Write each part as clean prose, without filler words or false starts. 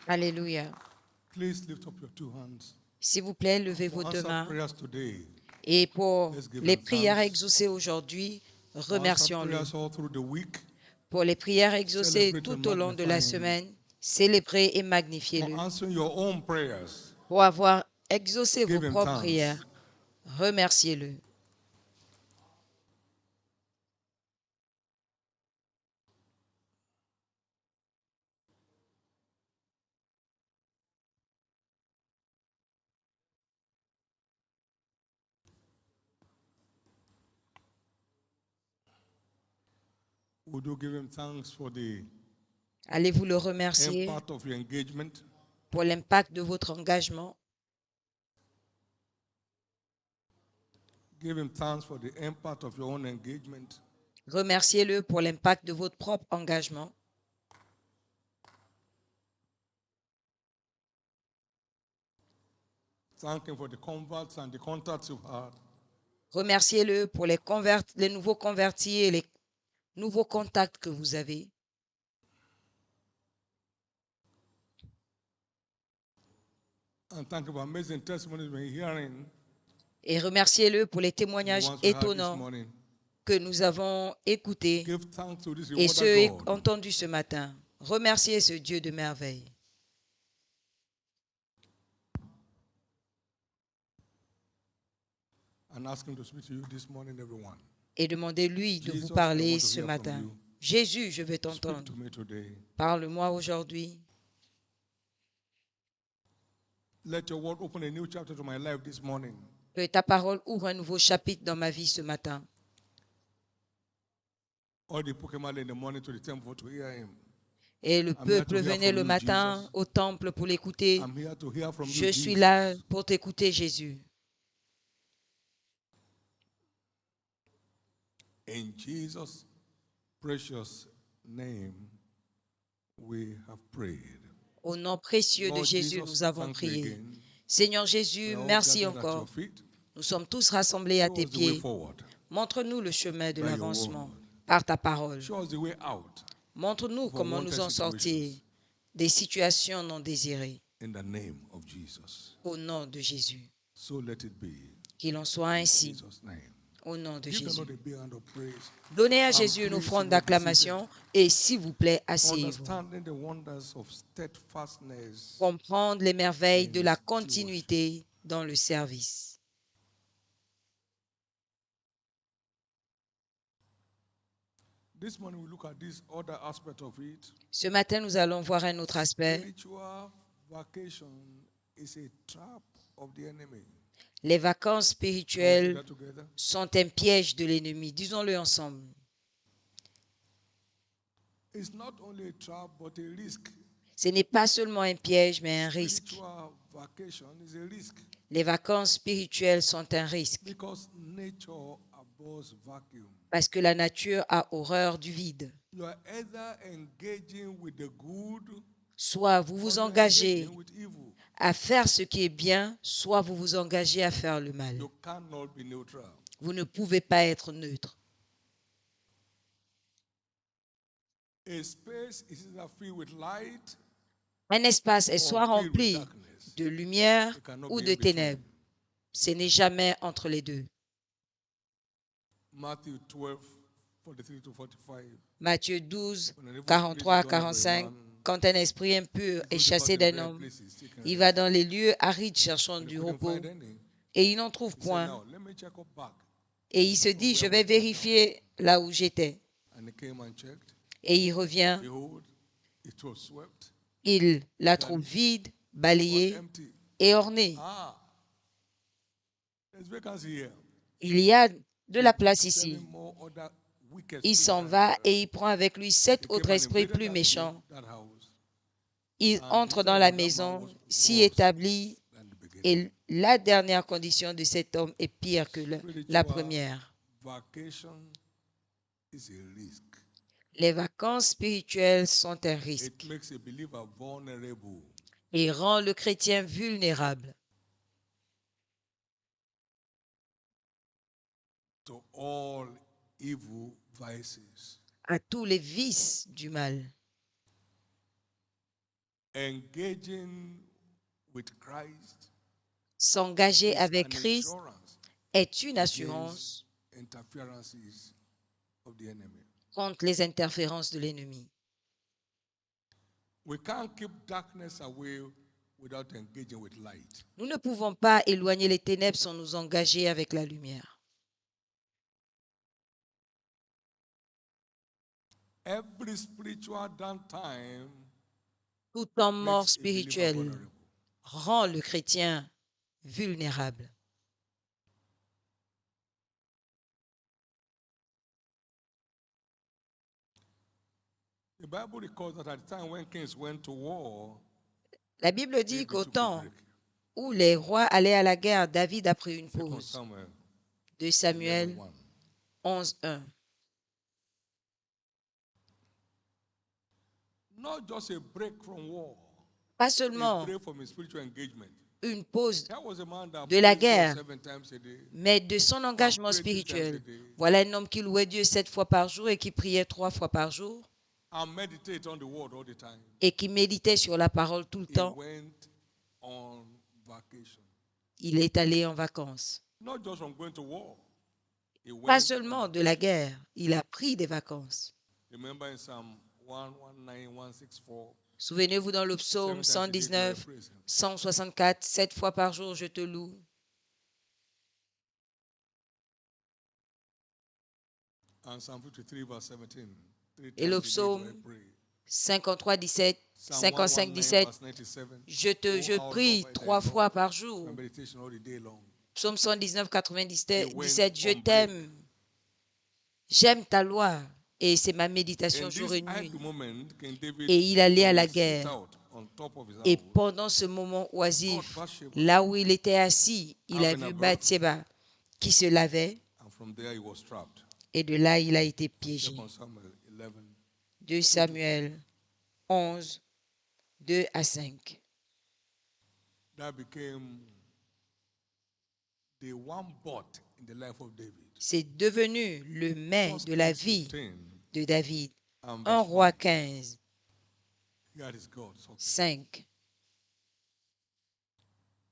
Alléluia. Please lift up your two hands. S'il vous plaît, levez For vos deux answered mains. prayers today, Et pour let's give les him prières thanks. exaucées aujourd'hui, For answered remercions-le. prayers all through the week, Pour les prières exaucées celebrate and tout au long de la magnify him. semaine, célébrez et For magnifiez-le. answering your own prayers, Pour avoir exaucé vos give him propres thanks. prières, remerciez-le. Would you give him thanks for the Allez-vous le remercier impact of your engagement? pour l'impact de votre engagement? Give him thanks for the impact of your own engagement. Remerciez-le pour l'impact de votre propre engagement. Thank him for the converts and the contacts you've had. Remerciez-le pour les nouveaux convertis et les nouveaux contacts que vous avez. And thank him for amazing testimonies we're hearing. Et remerciez-le pour les The témoignages ones we had this étonnants morning. que nous avons écoutés Give thanks to this et rewarder ceux God. entendus ce matin. Remerciez ce Dieu de merveille. And ask him to speak to you this morning, everyone. Et demandez-lui de Jesus, vous I parler want to ce hear from matin. you. Jésus, je veux Speak t'entendre. to me today. Parle-moi aujourd'hui. Let your word open a new chapter to my life this morning. Que ta parole ouvre un nouveau chapitre dans ma vie ce matin. All the people came early in the morning to the temple to hear him. Et le I'm here to peuple hear venait from le you, matin Jesus. au temple pour l'écouter. I'm here to hear from Je you, suis Jesus. là pour t'écouter, Jésus. In Jesus' precious name, we have prayed. Au nom précieux de Lord Jésus, Jesus, nous avons thank you prié. again. Seigneur Jésus, We are all merci gathered at your encore. feet. Nous sommes tous rassemblés à Show tes us the way pieds. forward Montre-nous le chemin de by your l'avancement word. par ta parole. Show us the way out Montre-nous of comment nous unwanted en sortir situations. des situations non désirées. In the name of Jesus. Au nom de Jésus. So let it be. Qu'il en soit In ainsi. Jesus' name. Au nom de Give the Jésus. Lord a big hand of praise. Donnez à And Jésus une please, offrande you may be d'acclamation et s'il vous plaît, seated. asseyez-vous. Understanding the wonders of steadfastness. Comprendre les merveilles de la in continuité dans le service. This morning we look at this other aspect of it. Ce matin, nous allons voir un autre aspect. Spiritual vacation is a trap of the enemy. Les vacances Can we say spirituelles that together? sont un piège de l'ennemi. Disons-le ensemble. It's not only a trap but a risk. Ce n'est pas seulement un piège, mais un risque. Spiritual vacation is a risk Les vacances spirituelles sont un risque because nature abhors vacuum. parce que la nature a horreur du vide. You are either engaging with the good Soit vous or vous you are engagez engaging with evil. à faire ce qui est bien, soit vous vous engagez à faire le mal. You cannot be neutral. Vous ne pouvez pas être neutre. A space is either filled with light Un espace est soit or filled with rempli darkness. de lumière It cannot ou be de in between. ténèbres. Ce n'est jamais entre les deux. Matthew 12, 43 to 45. Matthieu 12, When an evil 43 à spirit is gone out of a 45. man, Quand un esprit impur he est goes chassé about d'un the bare homme, places seeking il rest. va dans les lieux arides cherchant And he du couldn't repos find any. et il n'en trouve He said, point. now, let me check up back. Et il se from dit, where je I vais was kicked out. vérifier là où j'étais. And he came and checked. Et il revient, Behold, it was swept, il la trouve vide, but balayée empty. et ornée. Ah, there's vacancy here. Il y a de So la he place took ici. 7 more other wicked Il spirits s'en than va himself. et il prend avec lui 7 They autres came and esprits invaded plus méchants. that house. Il And entre the dans la inside of that man maison, was s'y worse établit than the beginning. et la dernière condition de cet homme est pire que la Spiritual première. vacation is a risk. Les vacances spirituelles sont un It risque makes a believer vulnerable. et rend le chrétien vulnérable To all evil vices. à tous les vices du mal. engaging with Christ S'engager is avec an Christ insurance est une against assurance interferences of the enemy. contre les interférences de l'ennemi. We can't keep darkness away without engaging with light. Nous ne pouvons pas éloigner les ténèbres sans nous engager avec la lumière. Every spiritual downtime Tout temps mort makes a believer spirituel vulnerable. rend le chrétien vulnérable. The Bible records that at the time when kings went to war, La Bible dit David qu'au took a temps break. où les rois allaient à la guerre, David a pris une 2 pause. Samuel De Samuel 11:1. 11.1. Not just a break from war, Pas a seulement break from a spiritual engagement. une pause That was a man that de la praised God guerre, 7 times a day. mais de son engagement prayed 3 times a spirituel. day. Voilà un homme qui louait Dieu 7 fois par jour et qui priait 3 fois par jour And meditate on the word all the time. et qui méditait sur la parole tout le He temps. went on vacation. Il est allé en vacances. Not just from going to war. He went Pas on seulement de la guerre, il a pris des vacances. Remember in Psalm 119, 164, Souvenez-vous dans le psaume 7 times a day, do I 119, praise him. 164, 7 fois par jour, je te loue. And Psalm 53, verse 17. 3 Et le times a day do I psaume pray. 53, 17, Psalm 55, 119, 17, verse 97. je how prie love I 3 thy fois law, par jour. my meditation all the day long. Psaume 119, 97, He went 17, je on break. t'aime, j'aime ta loi et c'est ma méditation In jour this et nuit. idle moment, King David, Et il allait à from la his sit guerre. out on top of his Et house, pendant ce moment called oisif, Bathsheba, là où il était assis, il a having a vu bath, Bathsheba qui se lavait and from there he was trapped. et de là il a été piégé. 2 Samuel 11. 2 Samuel 11, 2 à 5. That became the one bought in the life of David. C'est devenu le mets 1 de la Kings vie 15 de David. and 1 verse roi 5. 15, Here is God talking. 5.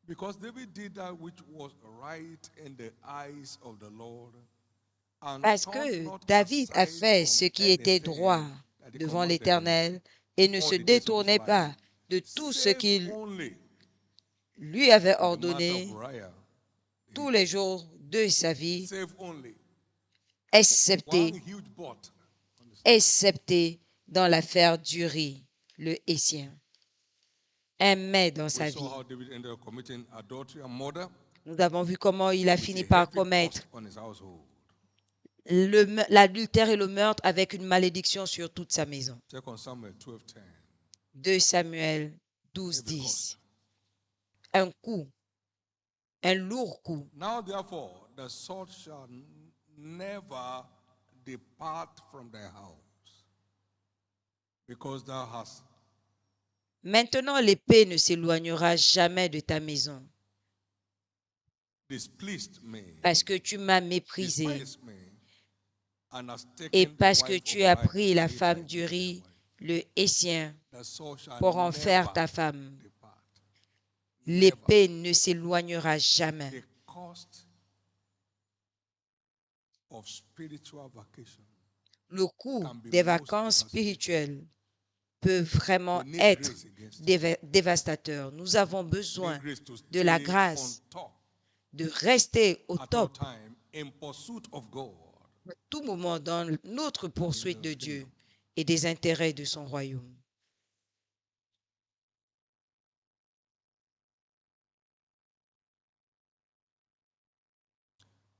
Because David did that which was right in the eyes of the Lord, and Parce turned que not David a aside fait from ce qui était anything droit that he devant commanded him l'Éternel et ne all se the days of his détournait life, pas de tout ce save qu'il only lui avait in the matter ordonné of Uriah, the tous les Hittite. jours de sa vie, Save only excepté, one huge bot. excepté dans l'affaire d'Uri, le Hétien. Un mets dans We sa saw vie. how David ended up committing adultery and murder Nous avons vu comment il a with fini a par heavy commettre cost on his household. l'adultère et le meurtre avec une malédiction sur toute sa maison. 2 Samuel 12:10. 2 Samuel 12, Heavy 10. cost. Un coup, un lourd coup. Now therefore the sword shall never depart from thy house, because thou hast Maintenant, l'épée ne s'éloignera jamais de ta maison, displeased me, parce que tu m'as méprisé despised me, and hast et taken the parce que wife tu of as Uriah pris la the femme Hittite to be thy d'Uri, wife. le Hétien, The sword shall pour en faire never ta femme. depart. Never. L'épée ne s'éloignera jamais. The cost of spiritual vacation. Le coût can be des most vacances devastating. spirituelles peut vraiment We need être grace against it. dévastateur. Nous avons We besoin need grace to de la stay grâce on top de rester au at all top time in pursuit of God. à tout moment dans notre poursuite de His Dieu kingdom. et des intérêts de son royaume.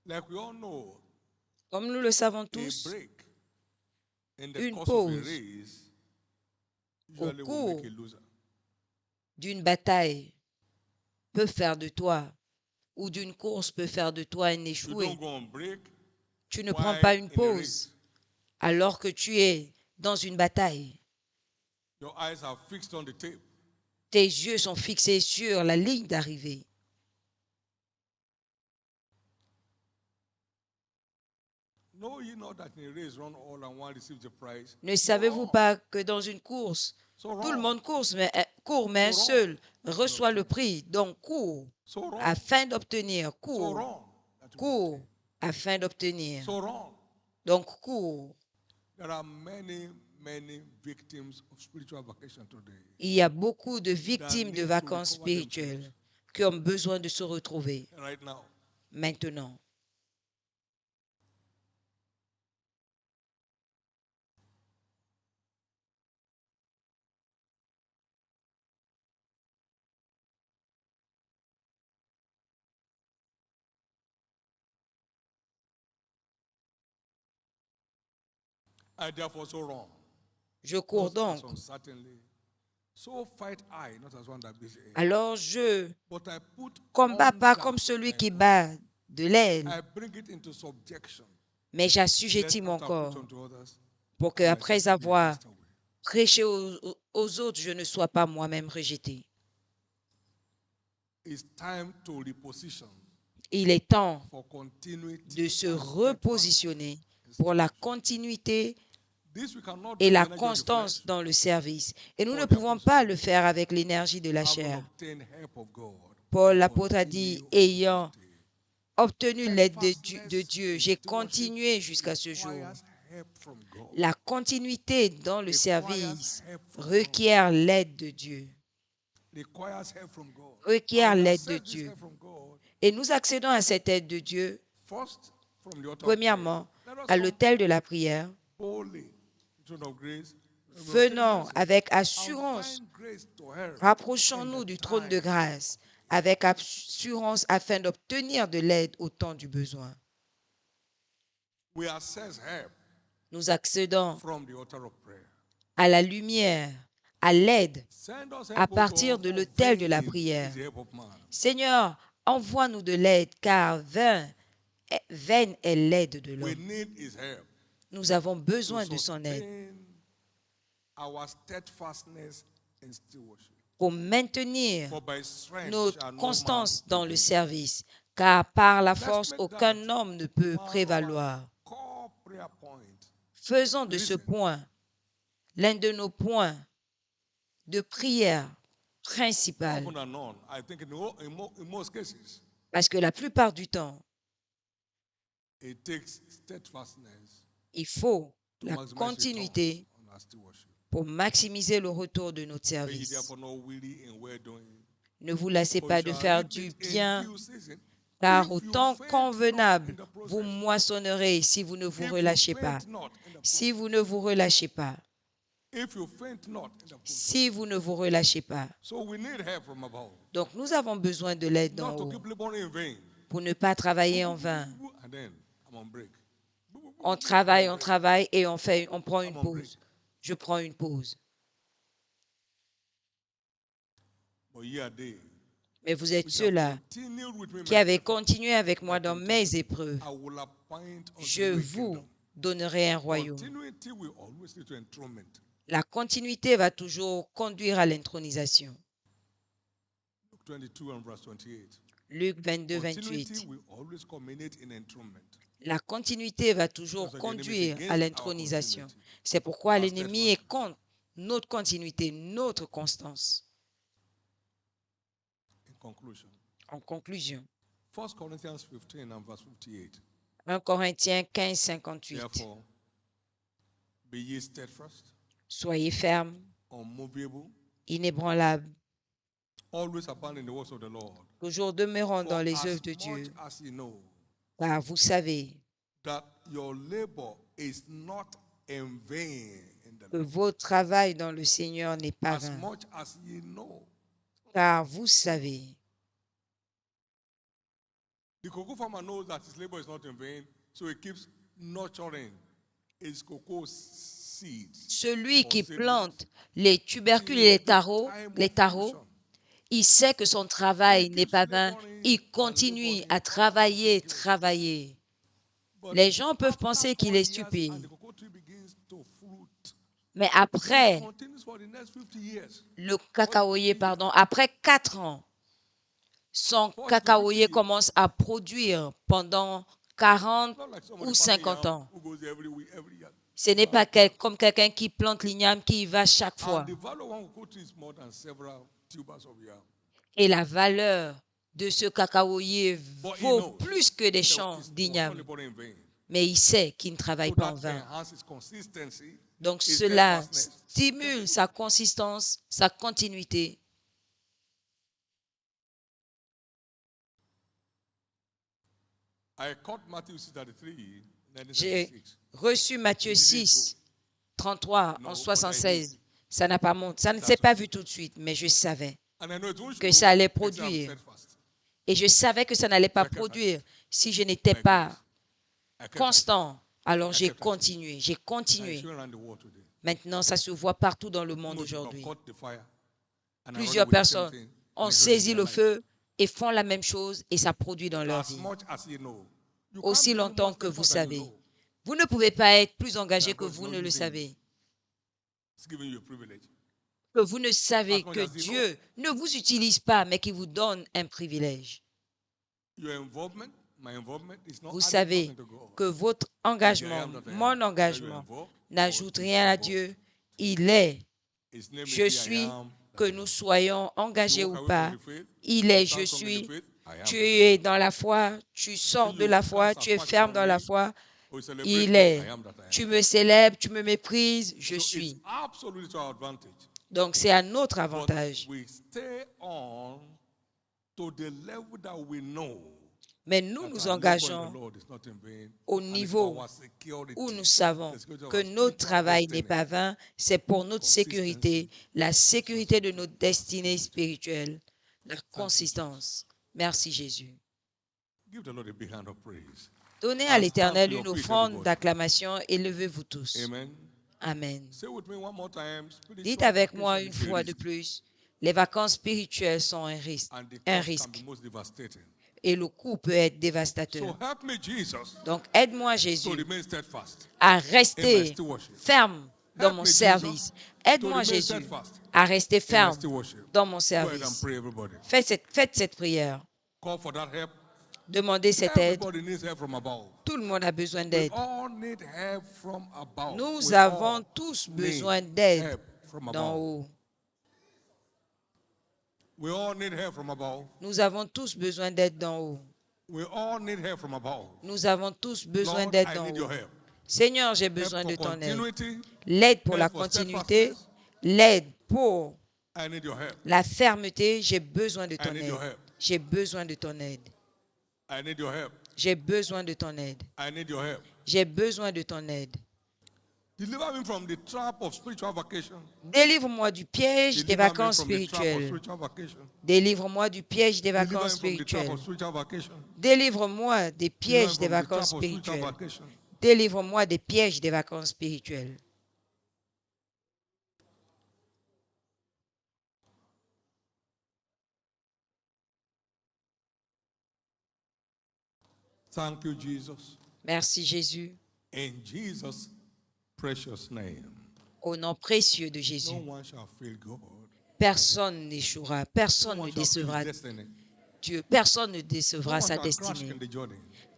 Like we all know, Comme nous le savons a tous, break in the une course of a pause race au usually will cours make a loser. d'une bataille peut faire de toi, ou d'une course peut faire de toi un You échoué. don't go on break Tu ne prends while pas une in a pause race. alors que tu es dans une bataille. Your eyes are fixed on the tape. Tes yeux sont fixés sur la ligne d'arrivée. Know ye not that in a race run all and one receives the prize? Ne So savez-vous run. pas que dans une course, So tout le run. monde course, mais Cours, mais un So seul wrong. reçoit le prix. Donc, cours So wrong. afin d'obtenir. So Cours, wrong. that you cours obtain. afin d'obtenir. So wrong. Donc, cours. There are many victims of spiritual vacation today. Il y a beaucoup de victimes need de to vacances recover spirituelles themselves. qui ont besoin de se retrouver Right now. maintenant. I therefore so wrong. Je cours Thus, donc. as uncertainly, so fight I, not as one that beats the air. Alors je But I put combats pas under comme celui my qui body. bat de l'aile, I bring it into subjection. mais Lest j'assujettis mon after I corps preach unto others, pour que, I après myself be a avoir castaway. prêché aux autres, je ne sois pas moi-même rejeté. It's time to reposition Il est temps for continuity de se and repositionner pour la continuité This we cannot et do la with the energy of the constance flesh, dans le service. Et nous or ne the pouvons apostle pas said, le faire avec l'énergie de la having chair. obtained help of God, Paul I l'apôtre a dit, continue ayant unto this day. obtenu l'aide de Steadfastness Dieu, in j'ai stewardship continué jusqu'à ce jour. requires help from God. La continuité dans le Requires service help from requiert l'aide de Dieu. Requires help from God. Requiert And we l'aide de accept this Dieu. help from God, Et nous accédons à cette aide de Dieu, first from the altar of premièrement, prayer. Let us à come l'autel de la prière, boldly to the throne of grace, venons avec and assurance, find grace to help rapprochons-nous in the du trône de time grâce, avec assurance afin d'obtenir de l'aide au temps du besoin. we access help Nous accédons from the altar of prayer. à la lumière, à l'aide, Send us à help, O partir God, de for l'autel de la vain prière. is the help of man. Seigneur, envoie-nous de l'aide, car vaine est l'aide de We l'homme. need his help Nous avons to besoin de son aide sustain our steadfastness in stewardship. pour maintenir For by strength notre shall no man constance dans le prevail. service, car par la Let's force, make aucun that homme ne peut one of our prévaloir. core prayer point. Faisons de ce Listen. point l'un de nos points de prière principal, Often and on, I think in most cases, parce que la plupart du temps, it takes steadfastness il faut to la maximize continuité returns on our stewardship. pour maximiser le retour de notre Be ye service. therefore not weary in well doing. Ne vous lassez For pas you de shall faire reap du it in bien, due season. car If au you temps faint not convenable, in the vous process. moissonnerez si vous ne vous If you relâchez faint pas. not in the Si process. vous ne vous relâchez pas. If you faint not in the process. Si vous ne vous relâchez pas. So we need help from above. Donc nous avons besoin de l'aide Not d'en to haut keep laboring in vain. pour ne pas travailler en vain. And then I'm on break. On travaille et on prend une pause. Je prends une pause. But ye are they Mais vous êtes which have ceux-là continued with me qui my avez effort. continué avec moi dans mes épreuves. I will appoint unto Je you a vous kingdom. donnerai un royaume. Continuity will always lead to enthronement. La continuité va toujours conduire à l'intronisation. Luke 22 and verse 28. Luc 22, Continuity 28. will always culminate in enthronement. La continuité va toujours That's why the enemy is conduire against à our l'intronisation. continuity, C'est pourquoi our l'ennemi est steadfastness. contre notre continuité, notre constance. In conclusion, En conclusion, 1 Corinthians 15 and verse 58. 1 Corinthiens 15, 58. Therefore, be ye steadfast, Soyez fermes, unmovable, inébranlables, always abound in the works of the Lord. toujours demeurant For dans les as œuvres de much Dieu, as you know car vous savez that your labor is not in vain in the que Lord. votre travail dans le Seigneur n'est pas As vain, much as you know. car vous savez. The cocoa farmer knows that his labor is not in vain, so he keeps nurturing his cocoa seeds. Celui qui seedlings plante les tubercules et les tarots, il sait que son travail n'est pas vain. Il continue à travailler. Les gens peuvent penser qu'il est stupide. Mais après le cacaoyer, après 4 ans, son cacaoyer commence à produire pendant 40 ou 50 ans. Ce n'est pas comme quelqu'un qui plante l'igname qui y va chaque fois. And the value of one cocoa tree is more than several tubers of yam. Et la valeur de ce cacaoyer But he vaut knows plus que des that champs it was not d'igname. labored in vain. Mais il sait qu'il ne travaille So pas en that vain. enhances consistency, Donc his cela steadfastness. stimule sa consistance, sa continuité. I caught Matthew 6:33, J'ai 1976. reçu Matthieu It didn't 6, 33 No, en but I 76. Ça n'a pas monté. Ça ne s'est pas vu tout de suite, mais je savais And I know it won't que show ça allait except I'm produire. steadfast. Et je savais que ça n'allait pas Sacrifice. produire si je n'étais Like pas this. I kept constant. Alors I j'ai kept continué, j'ai at it. And it's continué. showing around the world today. Maintenant, ça se voit partout dans le monde Most people have aujourd'hui. caught the fire and are Plusieurs running with the same personnes thing, ont and it's running in saisi their le life. feu et font la même chose et ça produit dans leur As vie. much as you know, you Aussi can't be longtemps more que vous steadfast than you savez. know. Vous ne pouvez pas être plus engagé That que God is vous not ne le using savez. It's giving you a privilege. Que vous ne savez As much que as you Dieu ne vous utilise pas, mais qu'il vous donne un privilège. Your involvement, my involvement is not Vous adding savez nothing to God. que votre Like the I engagement, am that I mon am. That you are engagement, involved, n'ajoute God is rien à involved. Dieu. Il est. His name is Je the I suis, am that que I nous am. soyons engagés You ou walk away pas. from the faith, Il you est, stand je strong in the suis. faith, I am Tu that I es am. dans la foi, tu sors If de you la foi, cast tu es aspersion ferme on dans la me, foi. or you celebrate Il me, est. I am that I am. Tu me célèbres, tu me méprises, je So suis. it's absolutely to our advantage. Donc c'est à notre But avantage. we stay on to the level that we know Mais nous that nous our labor in the engageons Lord is not in vain, au and it's niveau for our security, où nous savons the security of que our notre spiritual travail n'est destiny. pas vain, c'est pour notre sécurité, Consistency. la sécurité de notre destinée spirituelle, la Thank you, consistance. Merci Jésus. Give the Lord a big hand of praise. Donnez à And l'Éternel stand to une your feet, offrande everybody. d'acclamation et levez-vous tous. Amen. Amen. Say with me one more time. Dites Spiritual avec moi vacation une is a fois de risk, plus, les vacances spirituelles sont un risque. and the Un cost can risque. be most devastating. Et le coût peut être So dévastateur. help me, Jesus, Donc aide-moi to Jésus remain steadfast à in my rester stewardship. ferme dans Help mon me, Jesus, service. to Aide-moi remain Jésus steadfast à rester in my ferme stewardship. dans mon Go ahead and service. pray, everybody. Faites cette prière. Call for that help. Demandez cette aide. Everybody needs help from above. Tout le monde a besoin We d'aide. all need help from above. Nous We avons all tous need besoin d'aide help from d'en above. haut. We all need help from above. Nous avons tous besoin d'aide d'en haut. We all need help from above. Nous avons tous besoin Lord, d'aide I d'en need haut. your help. Seigneur, j'ai Help besoin de for ton aide. continuity. L'aide pour la Help for continuité, steadfastness. l'aide pour I need your help. la fermeté, j'ai besoin de I ton need aide. your help. J'ai besoin de ton aide. I need your help. J'ai besoin de ton aide. I need your help. J'ai besoin de ton aide. Deliver me from the trap of spiritual vacation. Délivre-moi du piège des Deliver me vacances from the trap of spirituelles. spiritual vacation. Délivre-moi du piège des Deliver vacances me from the trap spirituelles. of spiritual vacation. Délivre-moi des Deliver me pièges des from the trap vacances of spiritual spirituelles. vacation. Délivre-moi des pièges des vacances spirituelles. Thank you, Jesus. Merci Jésus. In Jesus' precious name. Au nom précieux de Jésus. No one shall fail God. Personne n'échouera. Personne No ne one shall fail décevra his destiny. Dieu. Personne ne No décevra one sa shall crash destinée. in the journey.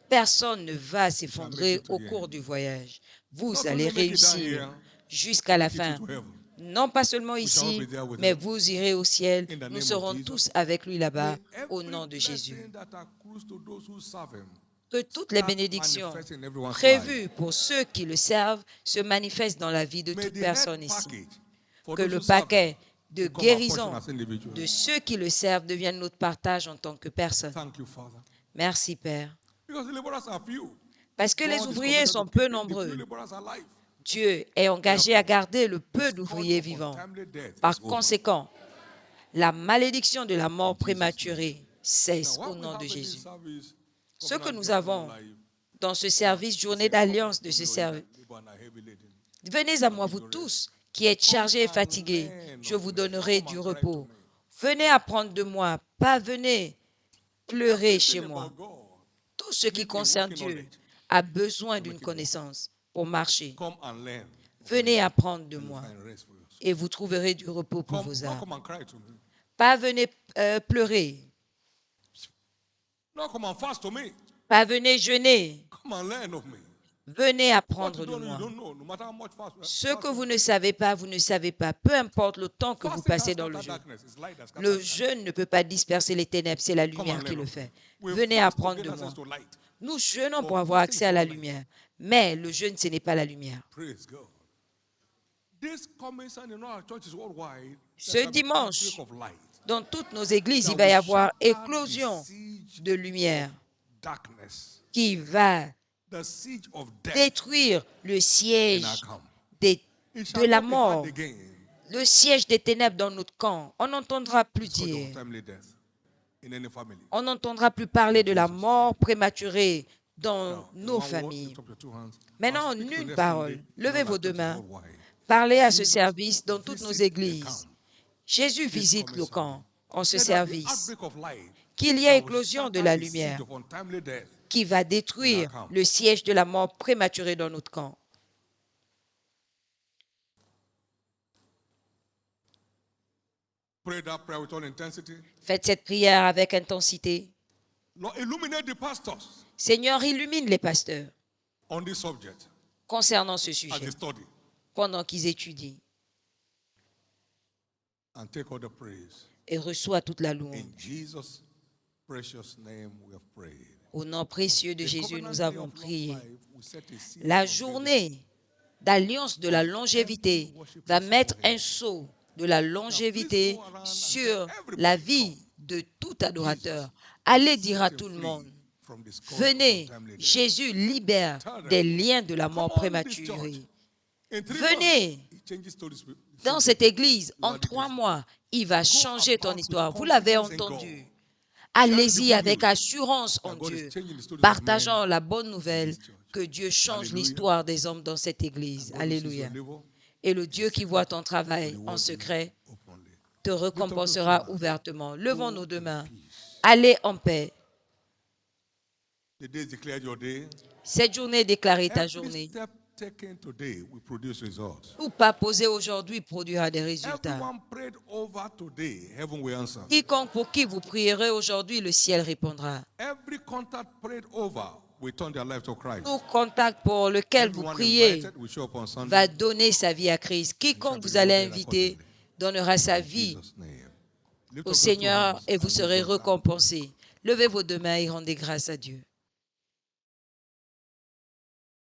Personne ne va make s'effondrer it to au the cours end. du voyage. Vous Not allez only make it down réussir here, jusqu'à la make it fin. into heaven. Non pas seulement We shall ici, be there with mais him. vous irez au ciel. In the Nous name of serons Jesus. tous avec lui là-bas May au every nom de Jésus. blessing that accrues to those who serve him Que toutes les start bénédictions manifesting in everyone's prévues pour ceux qui le servent se manifestent dans la vie de life. May toute the personne head ici. package for Que those le who serve him paquet de become our portion guérison as individuals. de ceux qui le servent devienne notre partage en tant que personne. Thank you, Father. Merci Père. Because the laborers are few. Parce que les God is ouvriers committed sont to peu keeping the nombreux. few laborers alive. Dieu est engagé à garder le peu The d'ouvriers scourge of vivants. untimely death Par is over. conséquent, la malédiction de la mort In Jesus' prématurée cesse Now, au what we nom have de in this Jésus. service, Ce que Covenant nous Keeping avons Life, dans ce service, journée d'alliance de ce service, venez à moi, vous tous qui êtes chargés et fatigués, je vous donnerai du repos. Venez apprendre de moi, pas venez pleurer chez moi. Tout ce qui concerne Dieu a besoin d'une connaissance pour marcher. Venez apprendre de moi et vous trouverez du repos pour vos âmes. Pas venez pleurer, No, come and fast to me. pas venez jeûner, Come and learn of me. Venez What apprendre you de don't know, you moi. don't know. No matter how much fast. Ce que vous ne savez pas, vous ne savez pas. Peu importe le temps que vous Fasting passez has dans le scattered jeûne. darkness. It's light that Le scatters. jeûne ne peut pas disperser les ténèbres, c'est la Come on, lumière qui learn le of me. fait. We Venez fast to apprendre gain de access moi. to light. Nous jeûnons But pour avoir fasting accès is à la not light. lumière. Mais le jeûne, ce n'est pas la lumière. Praise God. This coming Sunday in all our churches worldwide, Ce there shall be dimanche, outbreak of light. dans toutes nos églises, il That va y will avoir shatter the éclosion siege de lumière of darkness, qui va the siege of death détruire le in our siège camp. des- It de shall la not be hard mort, again le siège des ténèbres dans notre camp. On n'entendra plus to scourge of dire, untimely death in any family. on n'entendra plus parler de la Jesus' mort prématurée dans Now, in nos one word, familles. lift up your two hands. Maintenant, I'll en speak to une next parole, Sunday in levez all vos our deux churches mains, worldwide. parlez à ce Jesus service dans toutes nos visit the églises. camp. Jésus This visite coming le Sunday. camp en ce Let there be service. outbreak of light Qu'il y ait that will éclosion de shatter la the siege lumière of untimely death. qui va détruire camp. le siège de la mort prématurée dans notre camp. Pray that prayer with all intensity. Faites cette prière avec intensité. Lord, illuminate the pastors Seigneur, illumine les pasteurs on this subject concernant ce as sujet they study pendant qu'ils étudient and take all the praise. et reçoit toute la louange. In Jesus' precious name we have prayed. Au nom précieux de The Jésus, covenant nous day avons of long prié. life will set a seal La of journée d'alliance de la longévité va mettre un sceau de la longévité sur la vie de tout adorateur. Allez dire à tout le monde, venez, Jésus libère des liens de la mort prématurée. Venez dans cette église, en 3 mois, il va changer ton histoire. Vous l'avez entendu. Allez-y avec assurance en Dieu, partageant la bonne nouvelle que Dieu change l'histoire des hommes dans cette église. Alléluia. Et le Dieu qui voit ton travail en secret te récompensera ouvertement. Levons nos deux mains. Allez en paix. Cette journée déclarée ta journée. Tout pas posé aujourd'hui produira des résultats. Quiconque pour qui vous prierez aujourd'hui, le ciel répondra. Tout contact pour lequel vous priez va donner sa vie à Christ. Quiconque vous allez inviter donnera sa vie au Seigneur et vous serez récompensés. Levez vos deux mains et rendez grâce à Dieu.